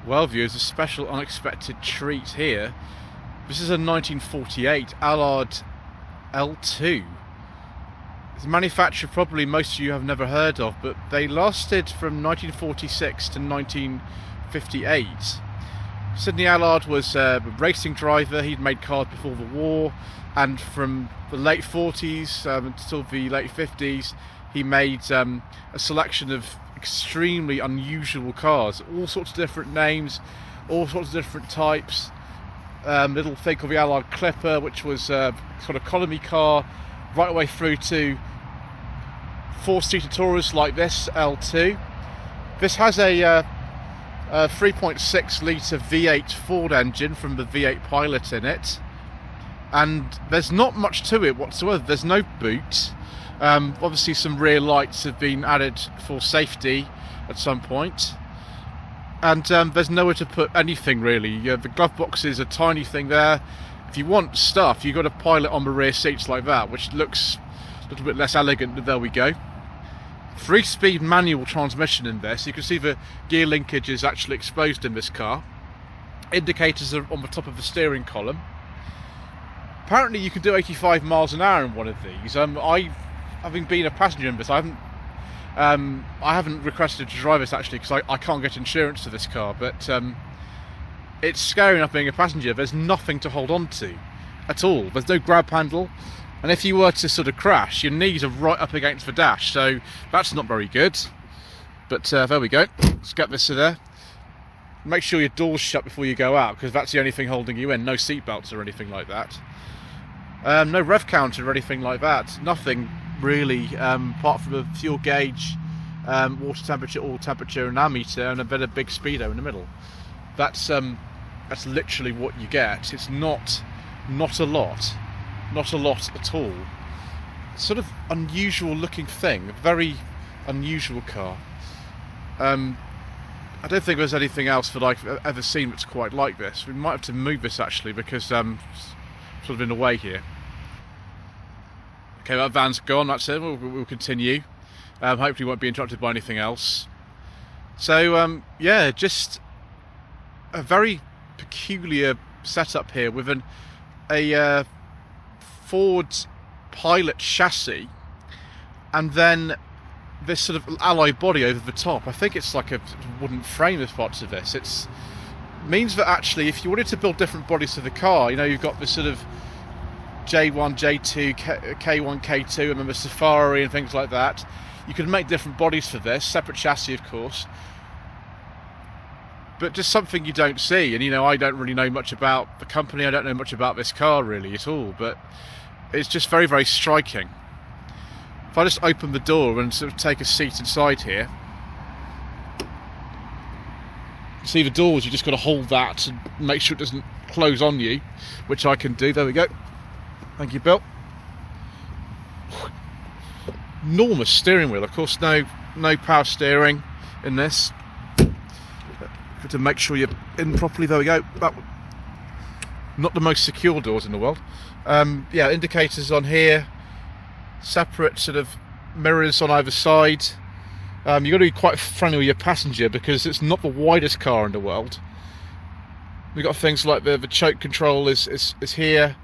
Well, viewers, a special unexpected treat here. This is a 1948 Allard L2. It's a manufacturer probably most of you have never heard of, but they lasted from 1946 to 1958. Sidney Allard was a racing driver. He'd made cars before the war, and from the late 40s until the late 50s he made a selection of extremely unusual cars, all sorts of different names, all sorts of different types. Little thing called the Allard Clipper, which was a sort of economy car, right away through to four-seater tourers like this L2. This has a 3.6 litre V8 Ford engine from the V8 Pilot in it, and there's not much to it whatsoever. There's no boot. Obviously some rear lights have been added for safety at some point, and there's nowhere to put anything really. The glove box is a tiny thing there. If you want stuff, you've got to pile it on the rear seats like that, which looks a little bit less elegant, but there we go. 3-speed manual transmission in this. You can see the gear linkage is actually exposed in this car. Indicators are on the top of the steering column. Apparently you can do 85 miles an hour in one of these. Having been a passenger in this, I haven't requested to drive this actually, because I can't get insurance to this car, but it's scary enough being a passenger. There's nothing to hold on to at all. There's no grab handle, and if you were to sort of crash, your knees are right up against the dash, so that's not very good. But there we go. Let's get this to there. Make sure your door's shut before you go out, because that's the only thing holding you in. No seat belts or anything like that. No rev counter or anything like that. Nothing really, apart from a fuel gauge, water temperature, oil temperature, and ammeter, and a bit of big speedo in the middle. That's literally what you get. It's not a lot at all. Sort of unusual looking thing, a very unusual car. I don't think there's anything else that I've ever seen that's quite like this. We might have to move this actually, because sort of in the way here. Okay, that van's gone, that's it. We'll continue. Hopefully won't be interrupted by anything else. So yeah, just a very peculiar setup here with a Ford Pilot chassis, and then this sort of alloy body over the top. I think it's like a wooden frame as parts of this. It means that actually, if you wanted to build different bodies to the car, you know, you've got this sort of J1, J2, K1, K2, and then the Safari and things like that. You could make different bodies for this, separate chassis of course, but just something you don't see. And you know, I don't really know much about the company, I don't know much about this car really at all, but it's just very, very striking. If I just open the door and sort of take a seat inside here, see the doors, you just got to hold that and make sure it doesn't close on you, which I can do. There we go. Thank you, Bill. Enormous steering wheel, of course. No power steering in this. Got to make sure you're in properly. There we go. Not the most secure doors in the world. Yeah, indicators on here. Separate sort of mirrors on either side. You've got to be quite friendly with your passenger, because it's not the widest car in the world. We've got things like the choke control is here.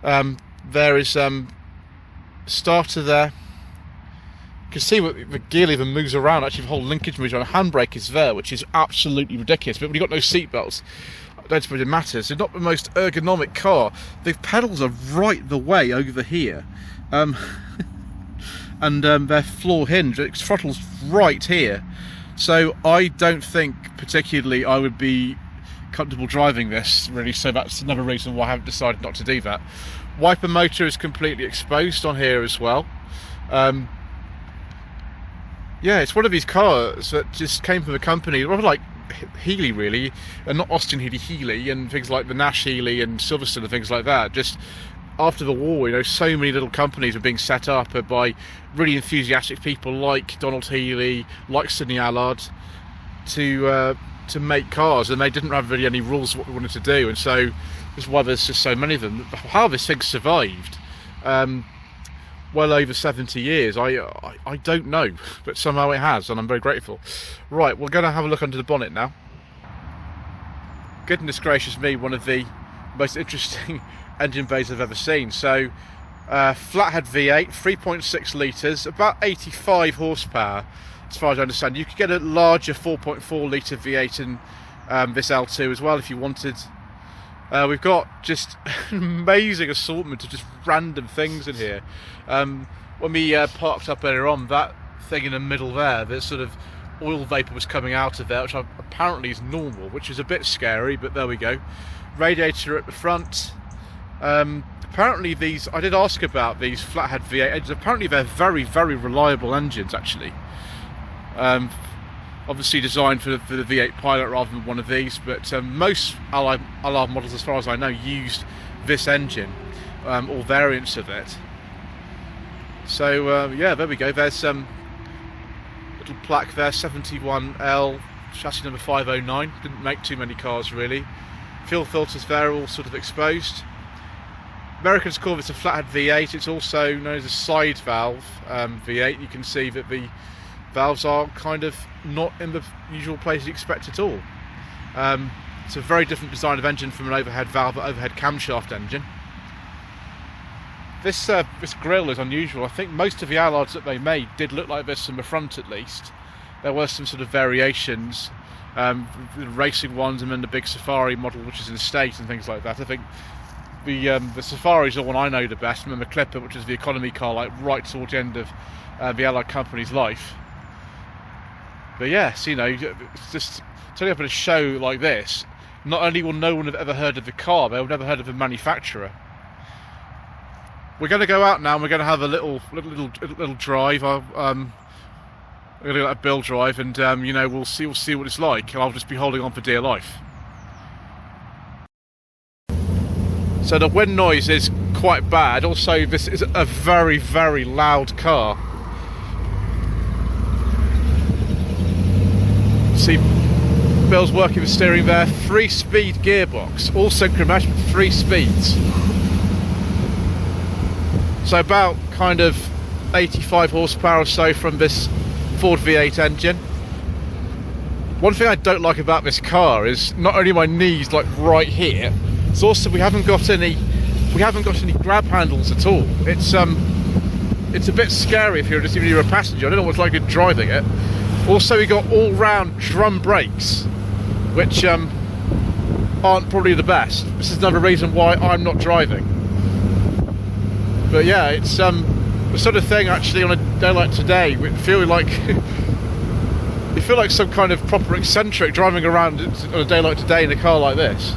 There is starter there. You can see what the gear lever moves around. Actually, the whole linkage moves around. Handbrake is there, which is absolutely ridiculous. But when you've got no seat belts, I don't suppose it matters. It's not the most ergonomic car. The pedals are right the way over here. And their floor hinge, its throttle's right here. So I don't think particularly I would be comfortable driving this really, so that's another reason why I haven't decided not to do that. Wiper motor is completely exposed on here as well. Yeah, it's one of these cars that just came from a company, rather like Healey really, and not Austin Healey and things like the Nash Healey and Silverstone and things like that. Just after the war, you know, so many little companies were being set up by really enthusiastic people like Donald Healey, like Sidney Allard, to make cars, and they didn't have really any rules what they wanted to do, and so that's why there's just so many of them. How this thing survived well over 70 years, I don't know, but somehow it has, and I'm very grateful. Right, we're going to have a look under the bonnet now. goodness gracious me, one of the most interesting engine bays I've ever seen. So flathead V8, 3.6 litres, about 85 horsepower as far as I understand. You could get a larger 4.4 litre V8 in this L2 as well if you wanted. We've got just an amazing assortment of just random things in here. When we parked up earlier on, that thing in the middle there, the sort of oil vapour was coming out of there, which apparently is normal, which is a bit scary, but there we go. Radiator at the front. Apparently these, I did ask about these flathead V8 engines, apparently they're very, very reliable engines actually. Obviously designed for the V8 Pilot rather than one of these, but most Allard models, as far as I know, used this engine, or variants of it. So yeah, there we go. There's some little plaque there, 71L, chassis number 509. Didn't make too many cars really. Fuel filters there, all sort of exposed. Americans call this a flathead V8. It's also known as a side valve V8. You can see that the valves are kind of not in the usual place you expect at all. It's a very different design of engine from an overhead valve, overhead camshaft engine. This grille is unusual. I think most of the Allards that they made did look like this from the front at least. There were some sort of variations, the racing ones, and then the big Safari model, which is in state and things like that. I think the Safari is the one I know the best, and then the Clipper, which is the economy car, like right towards the end of the Allard company's life. But yes, you know, it's just turning up at a show like this, not only will no one have ever heard of the car, they'll never heard of the manufacturer. We're going to go out now and we're going to have a little drive. We're going to do a Bill drive, and you know, we'll see what it's like. I'll just be holding on for dear life. So the wind noise is quite bad. Also, this is a very, very loud car. See, Bill's working with steering there. 3-speed gearbox, all synchromesh with 3 speeds. So about kind of 85 horsepower or so from this Ford V8 engine. One thing I don't like about this car is not only my knees like right here, it's also we haven't got any grab handles at all. It's a bit scary if you're a passenger. I don't know what it's like in driving it. Also, we got all-round drum brakes, which aren't probably the best. This is another reason why I'm not driving. But yeah, it's the sort of thing actually on a day like today, we feel like you feel like some kind of proper eccentric driving around on a day like today in a car like this,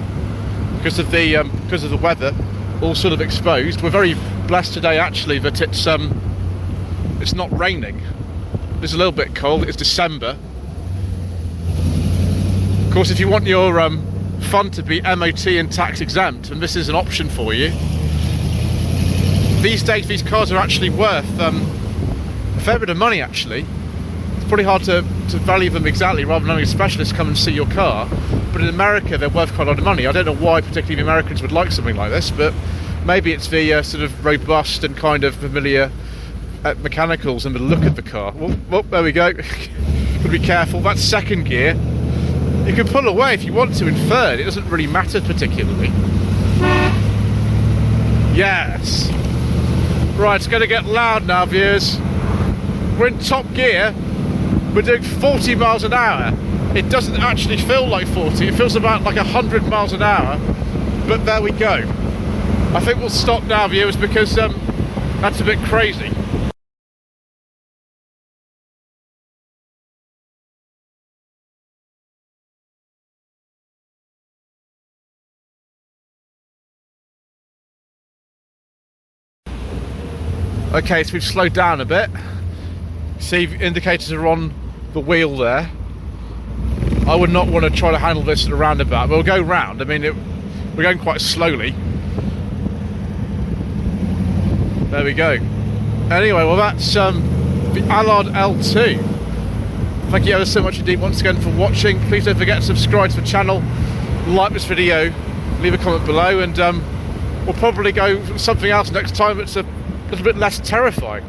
because of the weather, all sort of exposed. We're very blessed today actually that it's not raining. It's a little bit cold. It's December. Of course, if you want your fun to be MOT and tax exempt, and this is an option for you. These days, these cars are actually worth a fair bit of money, actually. It's pretty hard to value them exactly rather than having a specialist come and see your car. But in America, they're worth quite a lot of money. I don't know why particularly the Americans would like something like this, but maybe it's the sort of robust and kind of familiar mechanicals and the look of the car. Well, there we go. Got to be careful. That's second gear. You can pull away if you want to in third. It doesn't really matter particularly. Yes. Right, it's going to get loud now, viewers. We're in top gear. We're doing 40 miles an hour. It doesn't actually feel like 40. It feels about like 100 miles an hour. But there we go. I think we'll stop now, viewers, because that's a bit crazy. Okay, so we've slowed down a bit. See, indicators are on the wheel there. I would not want to try to handle this at a roundabout, but we'll go round. I mean, we're going quite slowly. There we go. Anyway, well, that's the Allard L2. Thank you ever so much indeed once again for watching. Please don't forget to subscribe to the channel, like this video, leave a comment below, and we'll probably go for something else next time. It's a little bit less terrifying.